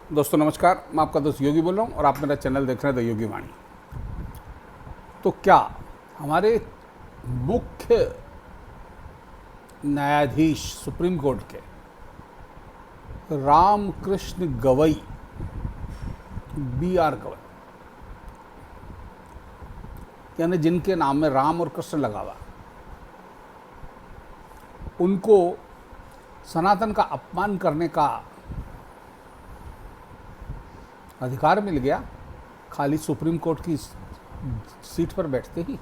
दोस्तों नमस्कार, मैं आपका दोस्त योगी बोल रहा हूँ और आप मेरा चैनल देख रहे हैं द योगी वाणी। तो क्या हमारे मुख्य न्यायाधीश सुप्रीम कोर्ट के रामकृष्ण गवई, BR गवई, यानी जिनके नाम में राम और कृष्ण लगा हुआ, उनको सनातन का अपमान करने का अधिकार मिल गया खाली सुप्रीम कोर्ट की सीट पर बैठते ही।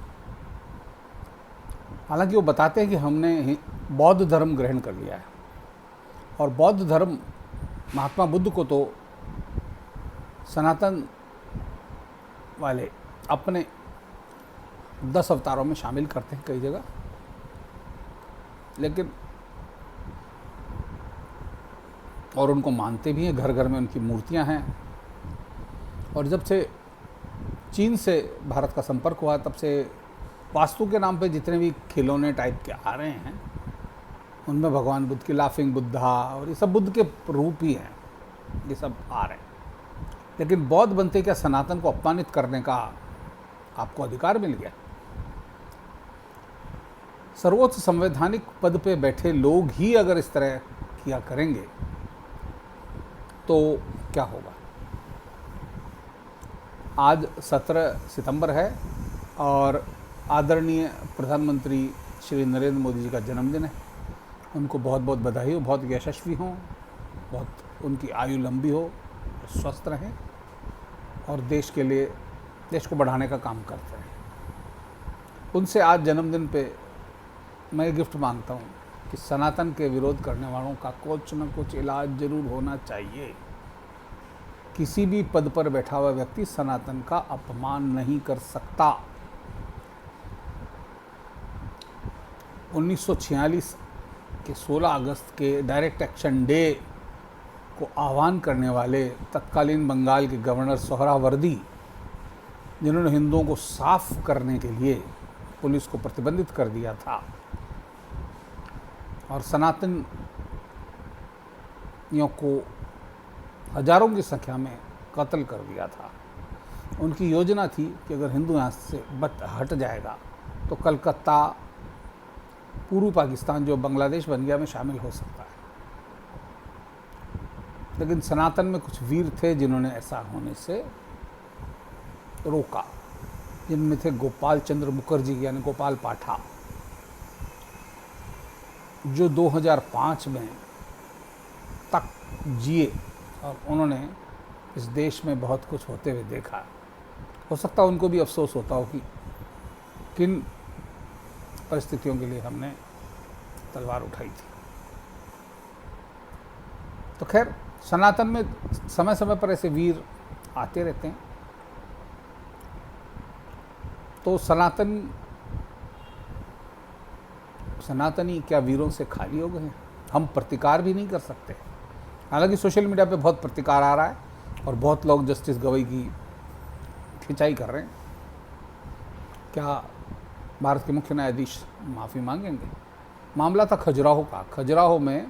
हालांकि वो बताते हैं कि हमने बौद्ध धर्म ग्रहण कर लिया है और बौद्ध धर्म महात्मा बुद्ध को तो सनातन वाले अपने 10 अवतारों में शामिल करते हैं कई जगह, लेकिन और उनको मानते भी हैं, घर घर में उनकी मूर्तियां हैं। और जब से चीन से भारत का संपर्क हुआ तब से वास्तु के नाम पे जितने भी खिलौने टाइप के आ रहे हैं उनमें भगवान बुद्ध की लाफिंग बुद्धा और ये सब बुद्ध के रूप ही हैं, ये सब आ रहे हैं। लेकिन बौद्ध बनते क्या सनातन को अपमानित करने का आपको अधिकार मिल गया? सर्वोच्च संवैधानिक पद पे बैठे लोग ही अगर इस तरह किया करेंगे तो क्या होगा? आज 17 सितंबर है और आदरणीय प्रधानमंत्री श्री नरेंद्र मोदी जी का जन्मदिन है। उनको बहुत बहुत बधाई हो, बहुत यशस्वी हों, बहुत उनकी आयु लंबी हो, स्वस्थ रहें और देश के लिए, देश को बढ़ाने का काम करते रहें। उनसे आज जन्मदिन पे मैं गिफ्ट मांगता हूँ कि सनातन के विरोध करने वालों का कुछ न कुछ इलाज जरूर होना चाहिए। किसी भी पद पर बैठा हुआ व्यक्ति सनातन का अपमान नहीं कर सकता। 1946 के 16 अगस्त के डायरेक्ट एक्शन डे को आह्वान करने वाले तत्कालीन बंगाल के गवर्नर सोहरावर्दी, जिन्होंने हिंदुओं को साफ करने के लिए पुलिस को प्रतिबंधित कर दिया था और सनातनियों को हजारों की संख्या में कत्ल कर दिया था। उनकी योजना थी कि अगर हिंदू यहाँ से हट जाएगा तो कलकत्ता, पूर्वी पाकिस्तान जो बांग्लादेश बन गया, में शामिल हो सकता है। लेकिन सनातन में कुछ वीर थे जिन्होंने ऐसा होने से रोका, जिनमें थे गोपाल चंद्र मुखर्जी यानी गोपाल पाठा, जो 2005 में तक जिए और उन्होंने इस देश में बहुत कुछ होते हुए देखा। हो सकता है उनको भी अफसोस होता हो कि किन परिस्थितियों के लिए हमने तलवार उठाई थी। तो खैर, सनातन में समय समय पर ऐसे वीर आते रहते हैं। तो सनातनी क्या वीरों से खाली हो गए हैं? हम प्रतिकार भी नहीं कर सकते। हालांकि सोशल मीडिया पे बहुत प्रतिकार आ रहा है और बहुत लोग जस्टिस गवई की खिंचाई कर रहे हैं। क्या भारत के मुख्य न्यायाधीश माफ़ी मांगेंगे? मामला था खजुराहो का। खजुराहो में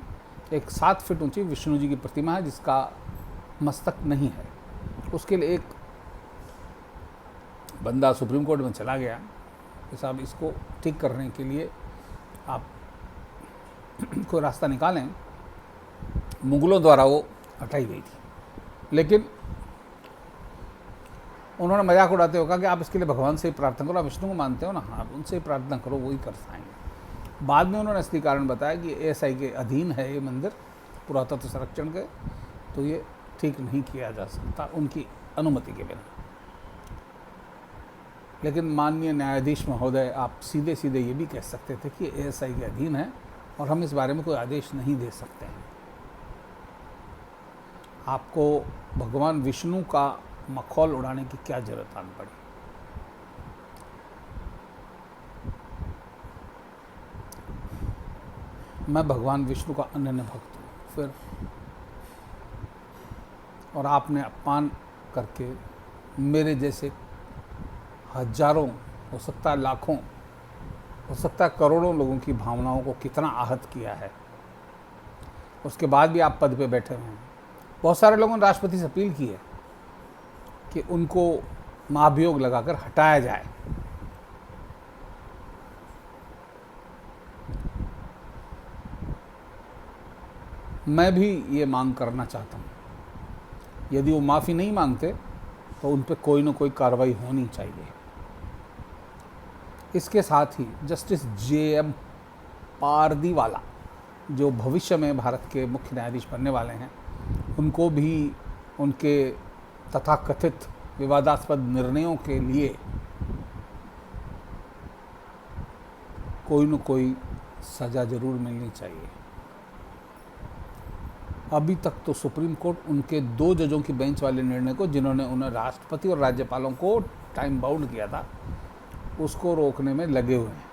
एक 7 फीट ऊंची विष्णु जी की प्रतिमा है जिसका मस्तक नहीं है। उसके लिए एक बंदा सुप्रीम कोर्ट में चला गया कि साहब इसको ठीक करने के लिए आप कोई रास्ता निकालें। मुगलों द्वारा वो हटाई गई थी, लेकिन उन्होंने मजाक उड़ाते हुए कहा कि आप इसके लिए भगवान से ही प्रार्थना करो, आप विष्णु को मानते हो ना, हाँ उनसे ही प्रार्थना करो, वही कर पाएंगे। बाद में उन्होंने असली कारण बताया कि ASI के अधीन है ये मंदिर, पुरातत्व संरक्षण के, तो ये ठीक नहीं किया जा सकता उनकी अनुमति के बिना। लेकिन माननीय न्यायाधीश महोदय, आप सीधे सीधे ये भी कह सकते थे कि ASI के अधीन है और हम इस बारे में कोई आदेश नहीं दे सकते हैं। आपको भगवान विष्णु का मखौल उड़ाने की क्या जरूरत आन पड़ी? मैं भगवान विष्णु का अनन्य भक्त हूँ, फिर और आपने अपमान करके मेरे जैसे हजारों, हो सकता है लाखों, हो सकता है करोड़ों लोगों की भावनाओं को कितना आहत किया है। उसके बाद भी आप पद पे बैठे हुए हैं। बहुत सारे लोगों ने राष्ट्रपति से अपील की है कि उनको महाभियोग लगाकर हटाया जाए। मैं भी ये मांग करना चाहता हूँ, यदि वो माफ़ी नहीं मांगते तो उन पर कोई ना कोई कार्रवाई होनी चाहिए। इसके साथ ही जस्टिस JM पारदीवाला, जो भविष्य में भारत के मुख्य न्यायाधीश बनने वाले हैं, उनको भी उनके तथाकथित विवादास्पद निर्णयों के लिए कोई न कोई सज़ा जरूर मिलनी चाहिए। अभी तक तो सुप्रीम कोर्ट उनके 2 जजों की बेंच वाले निर्णय को, जिन्होंने उन्हें राष्ट्रपति और राज्यपालों को टाइम बाउंड किया था, उसको रोकने में लगे हुए हैं,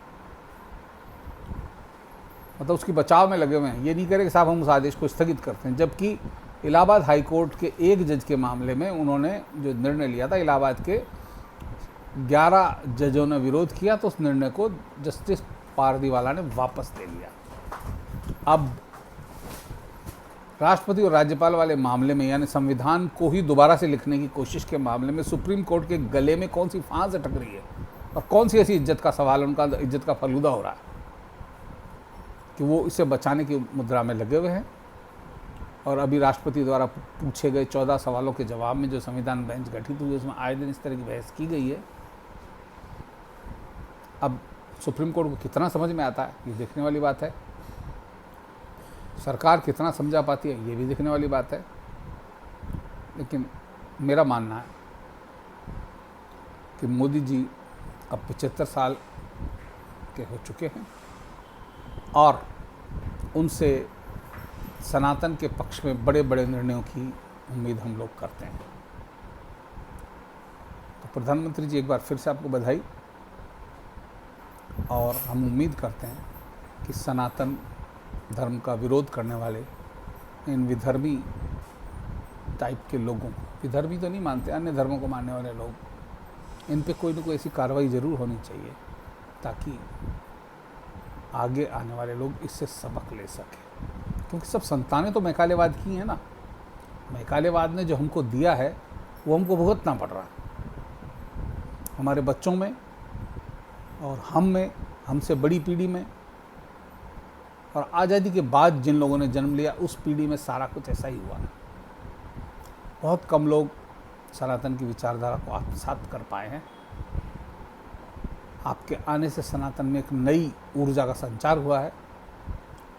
मतलब उसकी बचाव में लगे हुए हैं। ये नहीं कह रहे कि साहब हम उस आदेश को स्थगित करते हैं, जबकि इलाहाबाद हाई कोर्ट के एक जज के मामले में उन्होंने जो निर्णय लिया था, इलाहाबाद के 11 जजों ने विरोध किया, तो उस निर्णय को जस्टिस पारदीवाला ने वापस ले लिया। अब राष्ट्रपति और राज्यपाल वाले मामले में, यानी संविधान को ही दोबारा से लिखने की कोशिश के मामले में, सुप्रीम कोर्ट के गले में कौन सी फांस अटक रही है और कौन सी ऐसी इज्जत का सवाल, उनका इज्जत का फलूदा हो रहा है कि वो इसे बचाने की मुद्रा में लगे हुए हैं। और अभी राष्ट्रपति द्वारा पूछे गए 14 सवालों के जवाब में जो संविधान बेंच गठित हुई, उसमें आए दिन इस तरह की बहस की गई है। अब सुप्रीम कोर्ट को कितना समझ में आता है, ये देखने वाली बात है। सरकार कितना समझा पाती है, ये भी देखने वाली बात है। लेकिन मेरा मानना है कि मोदी जी अब 75 साल के हो चुके हैं और उनसे सनातन के पक्ष में बड़े बड़े निर्णयों की उम्मीद हम लोग करते हैं। तो प्रधानमंत्री जी, एक बार फिर से आपको बधाई, और हम उम्मीद करते हैं कि सनातन धर्म का विरोध करने वाले इन विधर्मी टाइप के लोगों को, विधर्मी तो नहीं मानते, अन्य धर्मों को मानने वाले लोग, इन पे कोई ना कोई ऐसी कार्रवाई ज़रूर होनी चाहिए ताकि आगे आने वाले लोग इससे सबक ले सकें। क्योंकि सब संतानें तो मैकालेवाद की हैं ना। मैकालेवाद ने जो हमको दिया है वो हमको भुगतना पड़ रहा है, हमारे बच्चों में और हम में, हमसे बड़ी पीढ़ी में, और आज़ादी के बाद जिन लोगों ने जन्म लिया उस पीढ़ी में सारा कुछ ऐसा ही हुआ। बहुत कम लोग सनातन की विचारधारा को आत्मसात कर पाए हैं। आपके आने से सनातन में एक नई ऊर्जा का संचार हुआ है।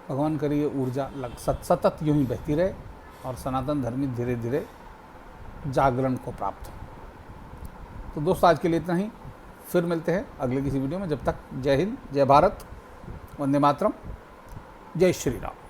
भगवान करे ये ऊर्जा सतत यूं ही बहती रहे और सनातन धर्मी धीरे धीरे जागरण को प्राप्त हो। तो दोस्तों, आज के लिए इतना ही, फिर मिलते हैं अगले किसी वीडियो में। जब तक जय हिंद, जय भारत, वंदे मातरम, जय श्री राम।